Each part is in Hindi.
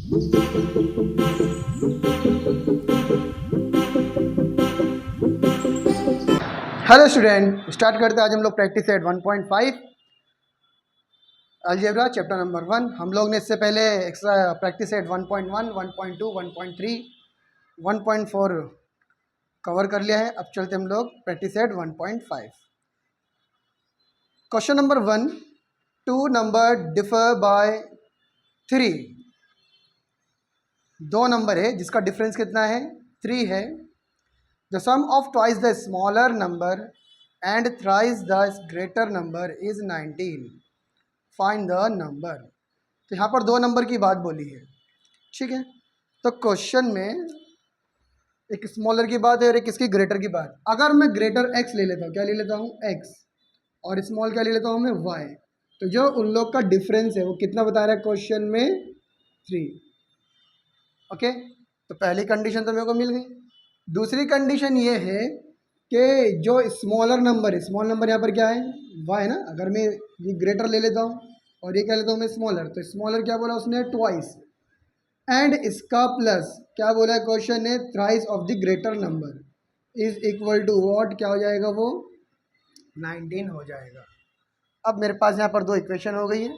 हेलो स्टूडेंट, स्टार्ट करते हैं आज हम लोग practice set 1.5 algebra chapter number 1। हम लोग ने इससे पहले एक्स्ट्रा प्रैक्टिस सेट 1.1, 1.2, 1.3, 1.4 कवर कर लिया है। अब चलते हम लोग practice set 1.5। Question number 1, two number differ by 3। दो नंबर है जिसका डिफरेंस कितना है, 3 है। The sum of twice the smaller number and thrice the greater number is 19. Find the number. तो यहाँ पर दो नंबर की बात बोली है, ठीक है। तो क्वेश्चन में एक स्मॉलर की बात है और एक इसकी ग्रेटर की बात। अगर मैं ग्रेटर x ले लेता हूँ, क्या ले लेता हूँ x, और स्मॉल क्या ले लेता हूँ मैं y, तो जो उन लोग का डिफरेंस है वो कितना बता रहा है क्वेश्चन में, 3। ओके, तो पहली कंडीशन तो मेरे को मिल गई। दूसरी कंडीशन ये है कि जो स्मॉलर नंबर है, स्मॉल नंबर यहाँ पर क्या है, y है ना। अगर मैं ये ग्रेटर ले लेता हूँ और ये क्या लेता हूँ मैं स्मॉलर, तो स्मॉलर क्या बोला उसने, ट्वाइस, एंड इसका प्लस क्या बोला है क्वेश्चन ने, thrice of the greater number is equal to what, क्या हो जाएगा वो, 19 हो जाएगा। अब मेरे पास यहाँ पर दो इक्वेशन हो गई है।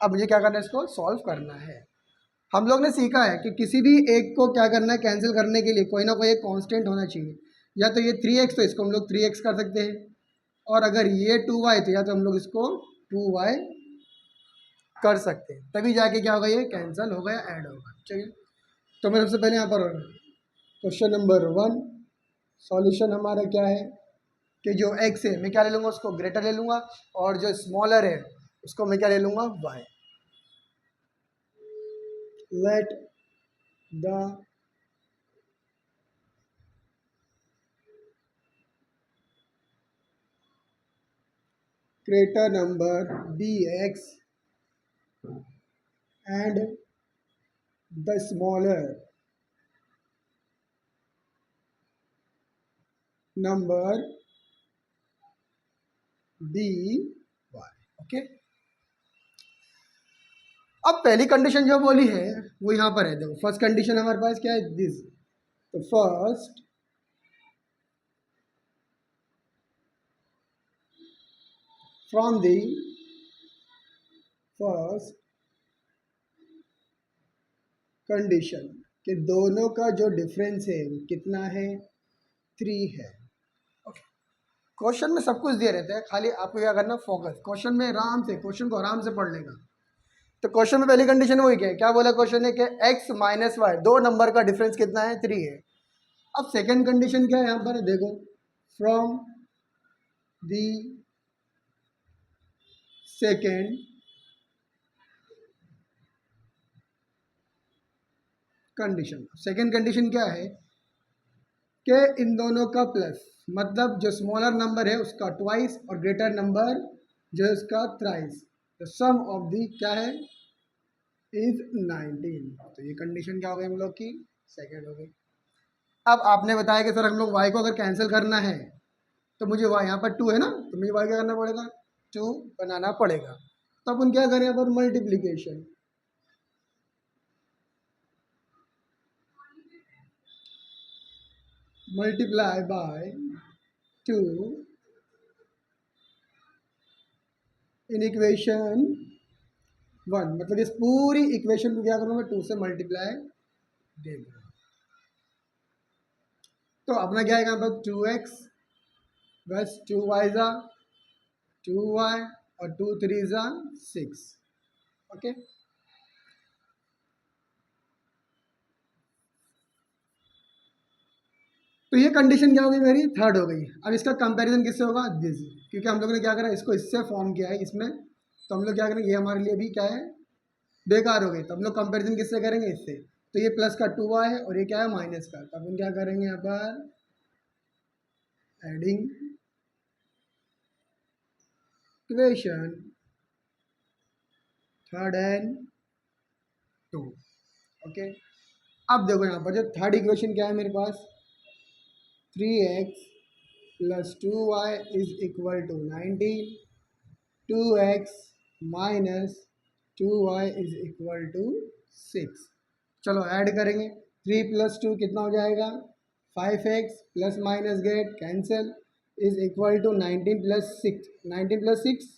अब मुझे क्या करना है, इसको सॉल्व करना है। हम लोग ने सीखा है कि किसी भी एक को क्या करना है, कैंसिल करने के लिए कोई ना कोई एक कांस्टेंट होना चाहिए। या तो ये 3x, तो इसको हम लोग 3x कर सकते हैं, और अगर ये 2y तो या तो हम लोग इसको 2y कर सकते हैं। तभी जाके क्या होगा, ये कैंसिल होगा या ऐड होगा। चलिए, तो मैं सबसे पहले यहाँ पर क्वेश्चन नंबर 1 सॉल्यूशन हमारा क्या है कि जो x है मैं क्या ले लूँगा, उसको ग्रेटर ले लूँगा, और जो स्मॉलर है उसको मैं क्या ले लूँगा, y। Let the greater number be x and the smaller number be y। Okay, अब पहली कंडीशन जो बोली है वो यहाँ पर है। देखो, फर्स्ट कंडीशन हमारे पास क्या है, दिस। तो first from the first condition कि दोनों का जो डिफरेंस है वो कितना है, 3 है। ओके, क्वेश्चन में सब कुछ दिए रहते हैं, खाली आपको क्या करना, फोकस क्वेश्चन में, आराम से क्वेश्चन को आराम से पढ़ लेगा। तो क्वेश्चन में पहली कंडीशन वही क्या बोला क्वेश्चन है कि x माइनस वाई, दो नंबर का डिफरेंस कितना है, 3 है। अब सेकंड कंडीशन क्या है यहाँ पर, देखो, from the second condition. Second condition क्या है कि इन दोनों का प्लस, मतलब जो स्मॉलर नंबर है उसका ट्वाइस और ग्रेटर नंबर जो है उसका thrice, the sum of the क्या है, इज 19। तो ये कंडीशन क्या हो गई हम लोग की, सेकेंड हो गई। अब आपने बताया कि सर हम लोग y को अगर कैंसिल करना है तो मुझे y, यहाँ पर 2 है ना, तो मुझे y क्या करना पड़ेगा, 2 बनाना पड़ेगा। तो अपन क्या करें, यहाँ पर multiplication, multiply by 2 in equation 1। मतलब इस पूरी इक्वेशन को क्या करूँगा, 2 से मल्टीप्लाई देगा। तो अपना क्या है यहाँ पर, 2x बस 2y ज़ा 2y और 2 3 ज़ा 6। ओके, तो ये कंडीशन क्या हो गई मेरी, थर्ड हो गई। अब इसका कंपैरिजन किससे होगा, दिस, क्योंकि हम लोगों ने क्या करा, इसको इससे फॉर्म किया है इसमें, तो हम लोग क्या करेंगे, ये हमारे लिए भी क्या है, बेकार हो गई। तो हम लोग कंपैरिजन किससे करेंगे, इससे। तो ये प्लस का 2y है और ये क्या है, माइनस का। तो अपन क्या करेंगे यहाँ पर, adding equation third and 2। Okay, अब देखो यहाँ पर जो थर्ड इक्वेशन क्या है मेरे पास, 3x plus 2y is equal to 19, 2x minus 2y is equal to 6। चलो ऐड करेंगे, 3 + 2 कितना हो जाएगा 5x plus minus get cancel is equal to 19 + 6, 19 + 6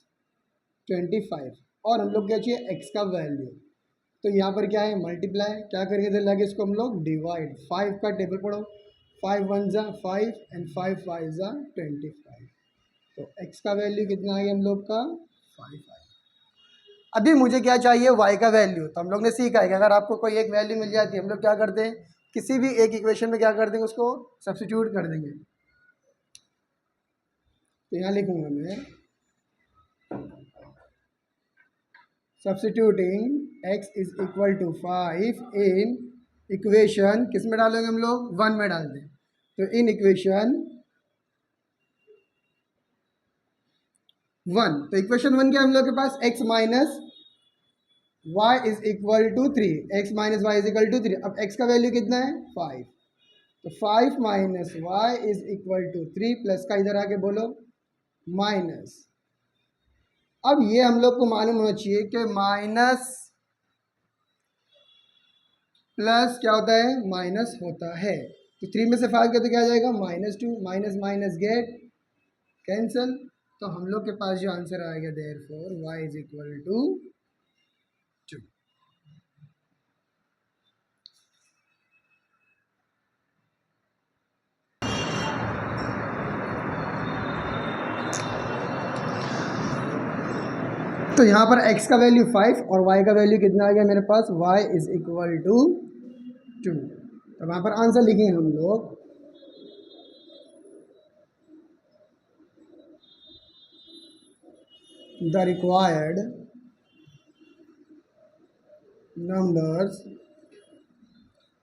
25। और हम लोग क्या चाहिए x का वैल्यू, तो यहाँ पर क्या है मल्टीप्लाई, क्या करेंगे इधर लगे इसको हम लोग डिवाइड, 5 का टेबल पढ़ो, 5 × 1 = 5 एंड 5 × 5 = 25। तो x का वैल्यू कितना है हम लोग का 5 है। अभी मुझे क्या चाहिए y का वैल्यू, तो हम लोग ने सीखा है कि अगर आपको कोई एक वैल्यू मिल जाती है हम लोग क्या करते हैं किसी भी एक इक्वेशन में क्या कर देंगे उसको सब्स्टिट्यूट कर देंगे। तो यहाँ लिखूंगा मैं substituting x is equal to 5 in equation, किस में डालेंगे हम लोग 1 में डाल दें, तो इन इक्वेशन 1, तो इक्वेशन 1 क्या हम लोग के पास x minus y is equal to 3, x minus y is equal to 3। अब x का वैल्यू कितना है 5, तो 5 - y is equal to 3 plus का इधर आके बोलो माइनस। अब ये हम लोग को मालूम होना चाहिए कि माइनस प्लस क्या होता है माइनस होता है, तो 3 में से 5 का तो क्या आ जाएगा -2, माइनस माइनस गेट कैंसल, तो हम लोग के पास जो आंसर आएगा therefore y is equal to 2। तो यहाँ पर x का वैल्यू 5 और y का वैल्यू कितना आ गया मेरे पास y इज इक्वल टू 2। तो वहाँ पर आंसर लिखेंगे हम लोग the required numbers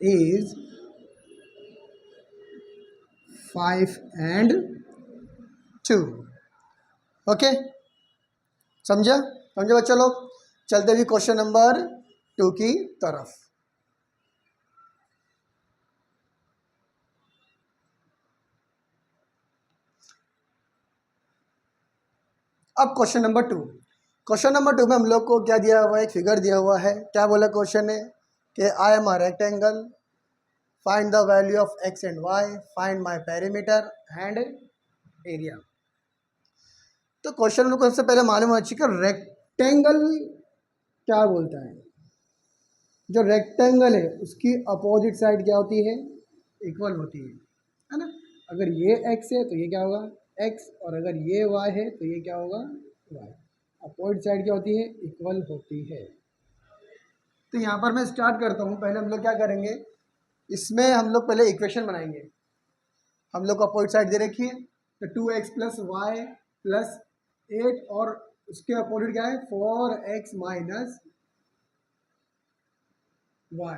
is 5 and 2। Okay, समझा समझे बच्चा लोग। चलते भी क्वेश्चन नंबर 2 की तरफ। अब क्वेश्चन नंबर 2, क्वेश्चन नंबर 2 में हम लोग को क्या दिया हुआ है, एक फिगर दिया हुआ है। क्या बोला क्वेश्चन ने कि I am a rectangle, find the value of x and y, find my perimeter and area. तो क्वेश्चन हम लोग को सबसे पहले मालूम होना चाहिए कि रेक्टेंगल क्या बोलता है। जो रेक्टेंगल है उसकी अपोजिट साइड क्या होती है इक्वल होती है ना। अगर ये x है तो ये क्या होगा x, और अगर ये y है तो ये क्या होगा y। अपोजिट साइड क्या होती है इक्वल होती है। तो यहाँ पर मैं स्टार्ट करता हूँ। पहले हम लोग क्या करेंगे, इसमें हम लोग पहले इक्वेशन बनाएंगे। हम लोग को अपोजिट साइड दे रखी है, तो 2x + y + 8 और उसके अपोजिट क्या है 4x - y।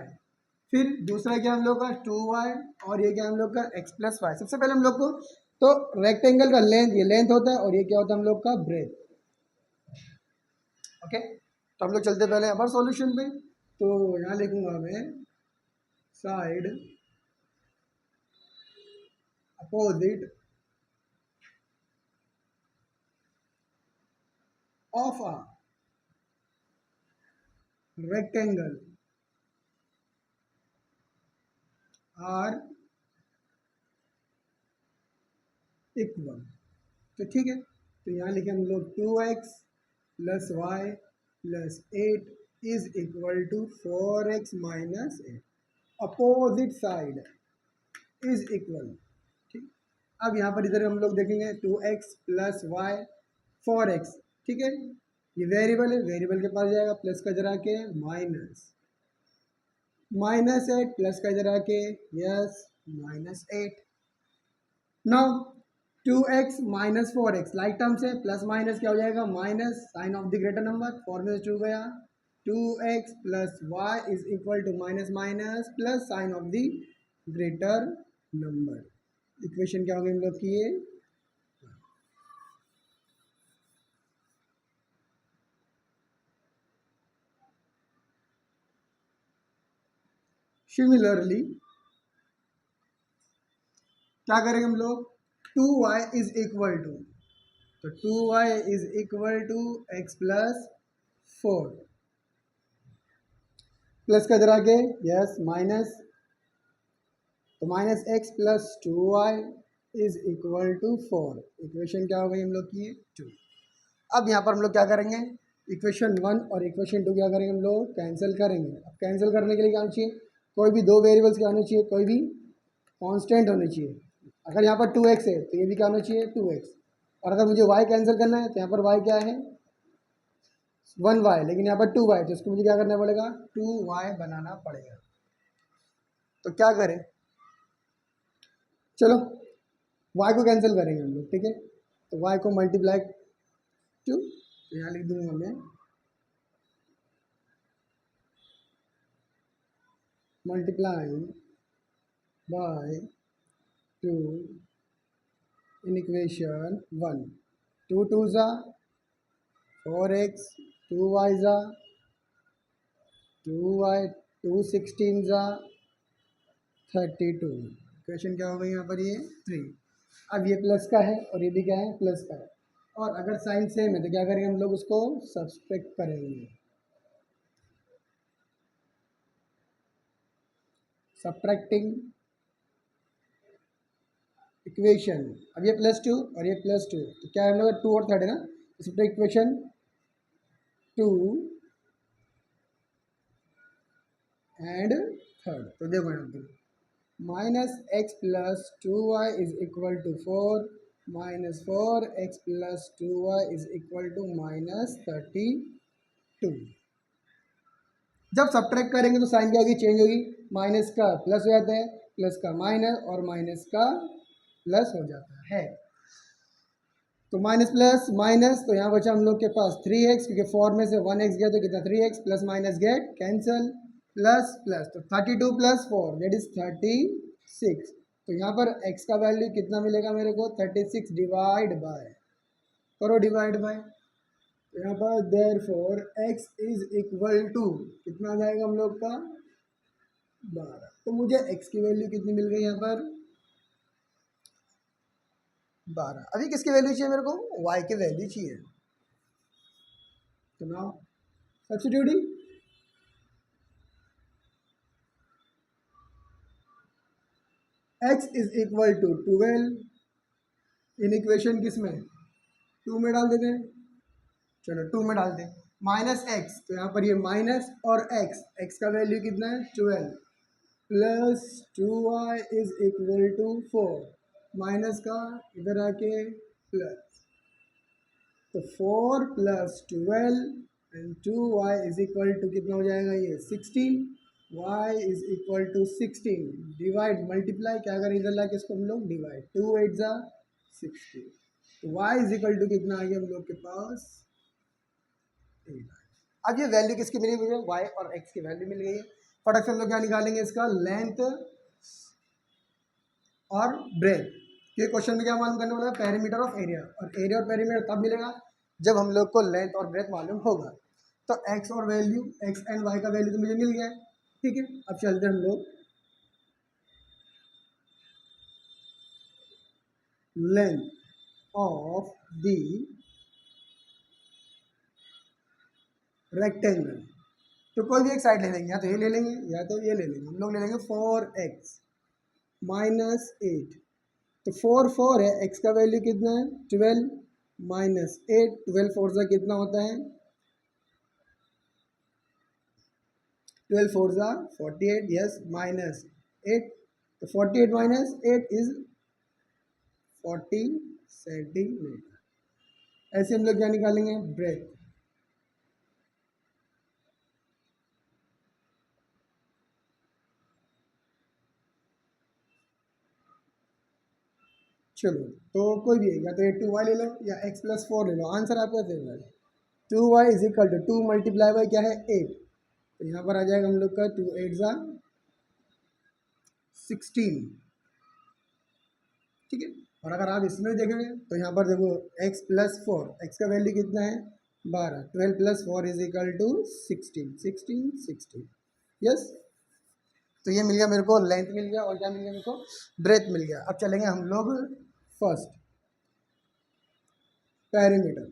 फिर दूसरा क्या हम लोग का 2y और ये क्या हम लोग का x + y। सबसे पहले हम लोग को तो रेक्टेंगल का लेंथ, ये लेंथ होता है और ये क्या होता है हम लोग का ब्रेथ। ओके, तो हम लोग चलते पहले यहाँ पर सॉल्यूशन पे। तो यहाँ लिखूंगा मैं side opposite of a rectangle are equal. तो ठीक है, तो यहाँ लिखे हम लोग 2x + y + 8 is equal to 4x - 8। Opposite side is equal. ठीक, अब यहाँ पर इधर हम लोग देखेंगे 2x + y 4x। ठीक है, ये वेरिएबल है, वेरिएबल के पास जाएगा प्लस का जरा के -8 प्लस का जरा के yes -8। Now 2x - 4x like term से प्लस माइनस क्या हो जाएगा minus, sign of the greater number, 4 में से 2 गया, 2x + y is equal to minus minus plus sign of the greater number. Equation क्या होगी हम लोग की ये। सिमिलरली क्या करेंगे हम लोग 2y इज इक्वल टू, तो 2y is equal to x + 4 plus का इधर आके यस माइनस, तो minus x plus 2y is equal to 4। Equation क्या हो गई हम लोग की 2। अब यहाँ पर हम लोग क्या करेंगे, इक्वेशन 1 और इक्वेशन 2 क्या करेंगे हम लोग कैंसिल करेंगे। अब कैंसिल करने के लिए क्या होना चाहिए, कोई भी दो वेरिएबल्स क्या होने चाहिए, कोई भी कांस्टेंट होने चाहिए। अगर यहाँ पर 2x है तो ये भी क्या होना चाहिए 2x, और अगर मुझे y कैंसिल करना है तो यहाँ पर y क्या है 1y, लेकिन यहाँ पर 2y, तो इसको मुझे क्या करना पड़ेगा 2y बनाना पड़ेगा। तो क्या करें, चलो y को कैंसिल करेंगे हम लोग, ठीक है। तो y को मल्टीप्लाई टू, तो यहाँ लिख दूंगा मैं मल्टीप्लाइंग बाय 2 इन इक्वेशन 1, 2 2 ज़ा 4x, 2y ज़ा 2y, 2 16 ज़ा 32। इक्वेशन क्या हो गई यहाँ पर ये 3। अब ये प्लस का है और ये भी क्या है प्लस का है, और अगर साइन सेम है तो क्या करेंगे हम लोग उसको सब्सट्रैक्ट करेंगे। सब्ट्रैक्टिंग इक्वेशन, अब ये +2 और ये +2, तो क्या है हम लोग 2 और 3 है ना, इस पर इक्वेशन 2 एंड 3। तो देखो यहाँ पर minus x plus 2y is equal to 4, minus 4x plus 2y is equal to minus 32। जब सब्ट्रैक्ट करेंगे तो साइन क्या होगी चेंज होगी, माइनस का प्लस हो जाता है, प्लस का माइनस और माइनस का प्लस हो जाता है। तो माइनस प्लस माइनस, तो यहाँ बचा हम लोग के पास 3x, क्योंकि 4 में से 1x गया तो कितना 3x, plus minus get cancel, plus plus, तो 32 प्लस 4 दैट इज 36। तो यहाँ पर x का वैल्यू कितना मिलेगा मेरे को 36 डिवाइड बाय, करो डिवाइड बाय, तो यहाँ पर therefore x is equal to कितना आ जाएगा हम लोग का 12। तो मुझे x की वैल्यू कितनी मिल गई यहाँ पर 12। अभी किसकी वैल्यू चाहिए मेरे को, y की वैल्यू चाहिए। तो now substituting, x is equal to 12 in equation किस में 2 में डाल देते हैं, चलो 2 में डालते हैं, माइनस एक्स, तो यहाँ पर ये माइनस और x का वैल्यू कितना है 12, plus 2y is equal to 4, minus का इधर आके प्लस, तो 4 plus 12 and 2y is equal to कितना हो जाएगा ये 16, y is equal to 16 divide multiply, क्या करें इधर लाके इसको हम लोग डिवाइड, 2 8 ज़ा 16, तो y इज इक्वल टू कितना आ गया हम लोग के पास 8। अब ये वैल्यू किसकी मिली मुझे, y और x की वैल्यू मिल गई है। फटाक से हम लोग क्या निकालेंगे इसका लेंथ और ब्रेथ, ये क्वेश्चन में क्या मालूम करने वाला है पेरीमीटर ऑफ एरिया, और एरिया और पेरीमीटर तब मिलेगा जब हम लोग को लेंथ और ब्रेथ मालूम होगा। तो x और वैल्यू x एंड y का वैल्यू तो मुझे मिल गया है, ठीक है। अब चलते हम लोग लेंथ ऑफ द रेक्टेंगल, तो कोई भी एक साइड ले लेंगे, या तो ये ले लेंगे या तो ये ले लेंगे, हम लोग ले लेंगे 4x माइनस 8, तो 4 4 है, x का वैल्यू कितना है 12 माइनस 8, 12 4 ज़ा कितना होता है 12 4 ज़ा 48, यस माइनस 8, तो 48 माइनस 8 इज 40 सेंटीमीटर। ऐसे हम लोग क्या निकालेंगे ब्रेथ, चलो तो कोई भी है, या तो ये 2y ले लो या x प्लस 4 ले लो, आंसर आपका सेम है। 2y is equal to 2 multiply by क्या है 8, तो यहाँ पर आ जाएगा हम लोग का 2 8 ज़ा 16, ठीक है। और अगर आप इसमें देखेंगे तो यहाँ पर देखो x प्लस 4, x का वैल्यू कितना है 12, 12 plus 4 is equal to 16, 16 16, yes. तो ये मिल गया मेरे को लेंथ मिल गया, और क्या मिल गया मेरे को ब्रेथ मिल गया। अब चलेंगे हम लोग फर्स्ट पेरीमीटर,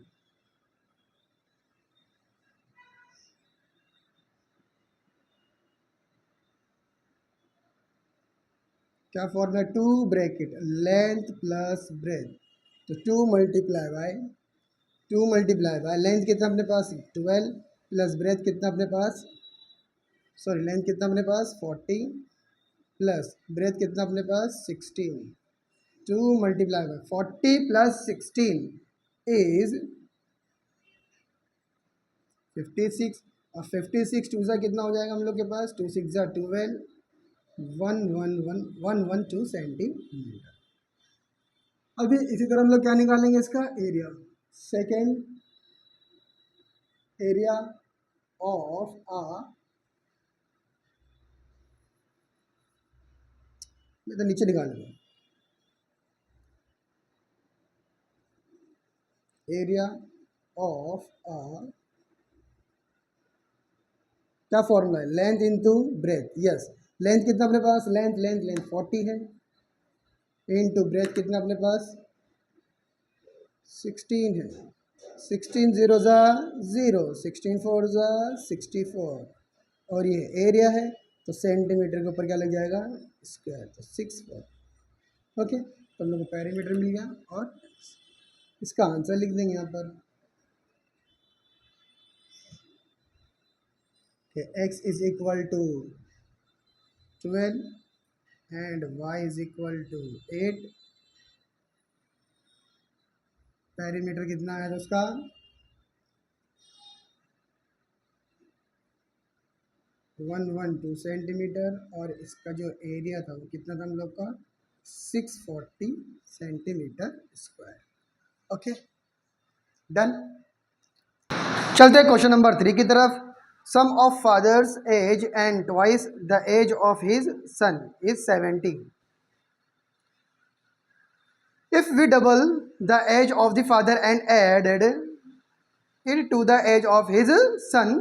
क्या formula, to bracket length plus breadth, तो टू मल्टीप्लाई बाय लेंथ कितना अपने पास 12 प्लस ब्रेथ कितना अपने पास, सॉरी लेंथ कितना अपने पास 40 प्लस ब्रेथ कितना अपने पास 16, to multiply by 40 plus 16 is 56, और 56 टू सा कितना हो जाएगा हम लोग के पास, 2 6 ज़ा 12, 112 सेंटीमीटर। अभी इसी तरह हम लोग क्या निकालेंगे, इसका एरिया, सेकेंड एरिया ऑफ आ, मैं तो नीचे निकालूंगा, एरिया ऑफ आ, क्या फॉर्मूला है, length into breadth, yes length कितना अपने पास, लेंथ 40 है, इंटू ब्रेथ कितना अपने पास 16 है, 16 0 ज़ा 0, 16 4 ज़ा 64, और ये एरिया है तो सेंटीमीटर के ऊपर क्या लग जाएगा स्क्वायर, तो 6 4, ओके, तो हम लोग को पेरीमीटर मिल गया, और इसका आंसर लिख देंगे यहाँ पर कि x is equal to 12 and y is equal to 8, perimeter कितना है तो उसका 112 सेंटीमीटर, और इसका जो एरिया था वो कितना था हम लोग का 640 सेंटीमीटर स्क्वायर, ओके डन। चलते हैं क्वेश्चन नंबर 3 की तरफ। Sum of father's age and twice the age of his son is 70। If we double the age of the father and added it to the age of his son,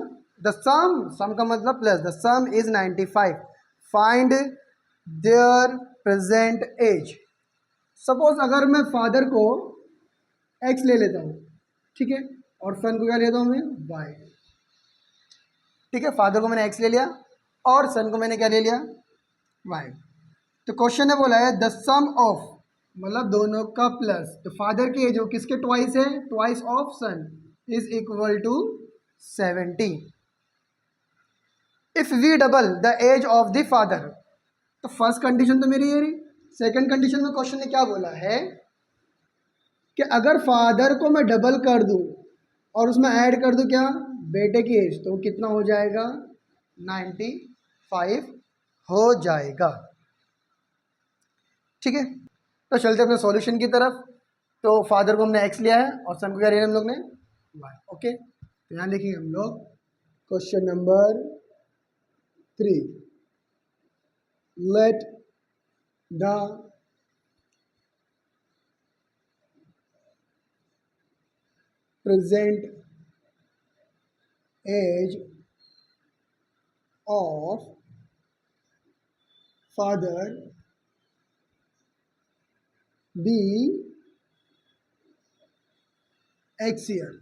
the sum का मतलब plus, the sum is 95. Find their present age. Suppose अगर मैं फादर को x ले लेता हूँ, ठीक है, और सन को क्या लेता हूँ मैं y, ठीक है, फादर को मैंने x ले लिया और सन को मैंने क्या ले लिया y। तो क्वेश्चन ने बोला है द सम ऑफ, मतलब दोनों का प्लस, तो फादर की एज हो किसके ट्वाइस है, twice of son is equal to 70। If we double the age of the father, तो फर्स्ट कंडीशन तो मेरी ये रही। सेकंड कंडीशन में क्वेश्चन ने क्या बोला है कि अगर फादर को मैं डबल कर दूं और उसमें ऐड कर दूं क्या बेटे की एज, तो कितना हो जाएगा 95 हो जाएगा, ठीक है। तो चलते अपने सॉल्यूशन की तरफ। तो फादर को हमने एक्स लिया है और सन को क्या लिया हम लोग ने वाई, ओके। तो यहाँ देखिए हम लोग question number 3, let the present age of father be x year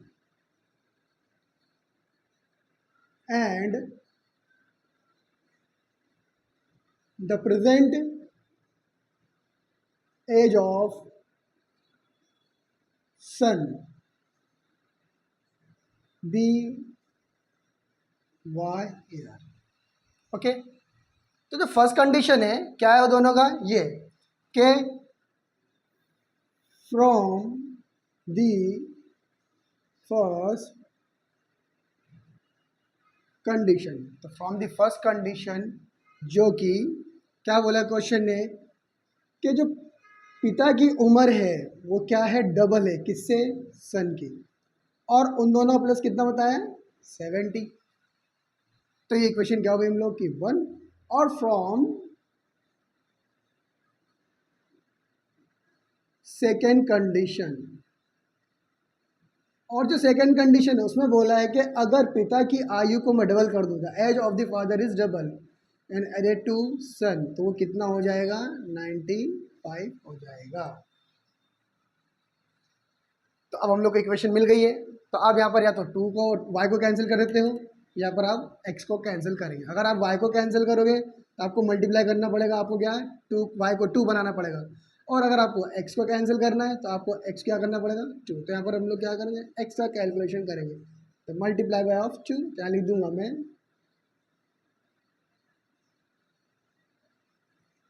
and the present age of son be y year, okay. तो जो फर्स्ट कंडीशन है क्या है वो दोनों का, ये कि फ्रॉम दी फर्स्ट कंडीशन, तो फ्रॉम दी फर्स्ट कंडीशन जो कि क्या बोला क्वेश्चन ने कि जो पिता की उम्र है वो क्या है डबल है किससे, सन की, और उन दोनों प्लस कितना बताया 70। तो ये इक्वेशन क्या हो गई हम लोग की 1, और फ्रॉम सेकेंड कंडीशन, और जो सेकेंड कंडीशन है उसमें बोला है कि अगर पिता की आयु को मैं डबल कर दूँ, the age of the father is double and added to son, तो वो कितना हो जाएगा 95 हो जाएगा। तो अब हम लोग को इक्वेशन मिल गई है, तो आप यहाँ पर या तो 2 को y को कैंसिल कर देते हो, या पर आप x को कैंसिल करेंगे। अगर आप y को कैंसिल करोगे तो आपको मल्टीप्लाई करना पड़ेगा, आपको क्या है टू, वाई को 2 बनाना पड़ेगा। और अगर आपको x को कैंसिल करना है तो आपको x क्या करना पड़ेगा 2। तो यहाँ पर हम लोग क्या करेंगे x का कैलकुलेशन करेंगे, तो मल्टीप्लाई बाय ऑफ 2, क्या लिख दूंगा मैं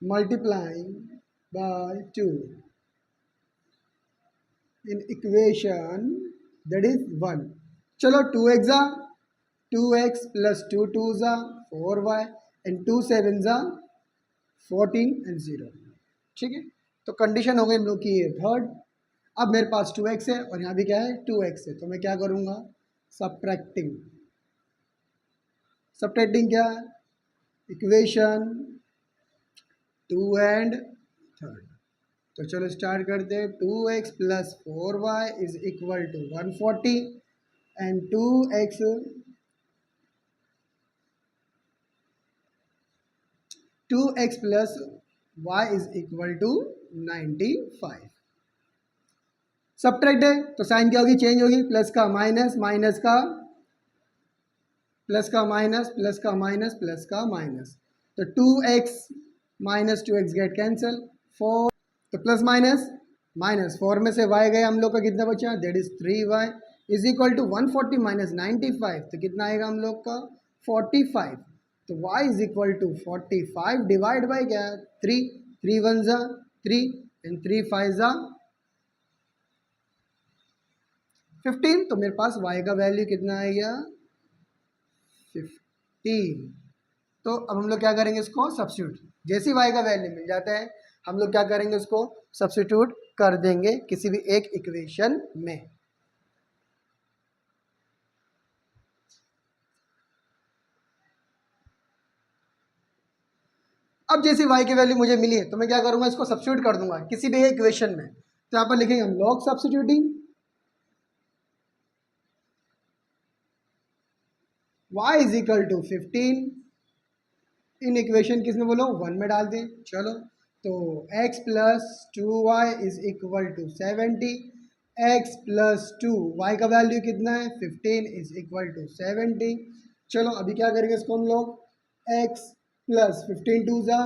multiplying by 2 in equation that is 1। चलो 2x ज़ा 2x प्लस 2 2 ज़ा 4y एंड 2 7 ज़ा 14 एंड 0। ठीक है, तो कंडीशन हो गई हम लोग की ये थर्ड। अब मेरे पास 2x है और यहाँ भी क्या है 2x है, तो मैं क्या करूँगा सब्ट्रैक्टिंग। सब्ट्रैक्टिंग क्या है इक्वेशन 2 एंड थर्ड। तो चलो स्टार्ट करते हैं। 2x plus 4y is equal to 140 and 2x plus y is equal to 95। Subtract है तो साइन क्या होगी चेंज होगी, प्लस का माइनस, माइनस का प्लस का माइनस, प्लस का माइनस, प्लस का माइनस। तो 2x minus 2x get cancel, 4 तो प्लस माइनस माइनस 4 में से y गया हम लोग का कितना बचा that is 3y is equal to 140 minus 95, तो कितना आएगा हम लोग का 45। तो y is equal to 45 divide by क्या 3, 3 1 ज़ा 3 एंड 3 5 ज़ा 15। तो मेरे पास y का वैल्यू कितना आएगा 15। तो अब हम लोग क्या करेंगे इसको सब्स्टिट्यूट, जैसे y का वैल्यू मिल जाता है हम लोग क्या करेंगे उसको सब्स्टिट्यूट कर देंगे किसी भी एक इक्वेशन में। अब जैसे y की वैल्यू मुझे मिली है तो मैं क्या करूंगा इसको सब्स्टिट्यूट कर दूंगा किसी भी एक इक्वेशन में। तो यहाँ पर लिखेंगे हम लॉग substituting y is equal to 15 in equation किसमें बोलो 1 में डाल दें। चलो तो x plus 2y is equal to 70, x plus 2 y का वैल्यू कितना है 15 इज इक्वल टू 70। चलो अभी क्या करेंगे इसको हम लोग x प्लस 15 2 ज़ा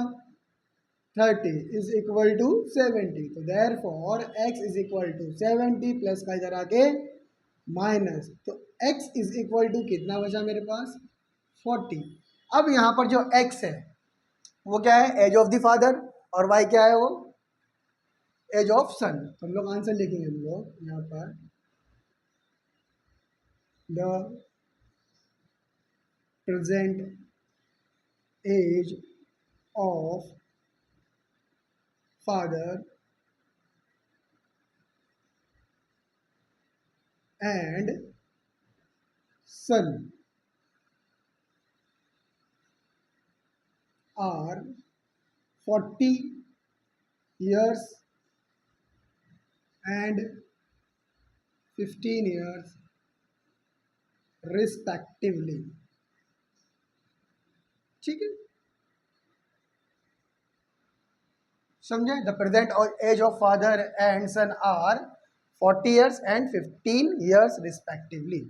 30 इज इक्वल टू 70। तो therefore x is equal to 70 plus का इधर आके माइनस, तो x इज इक्वल टू कितना बचा मेरे पास 40। अब यहाँ पर जो x है वो क्या है एज ऑफ द फादर और y क्या है वो एज ऑफ सन। तो हम लोग आंसर लिखेंगे हम लोग यहाँ पर the present age of father and son are 40 years and 15 years respectively। ठीक है समझे, the present age of father and son are 40 years and 15 years respectively।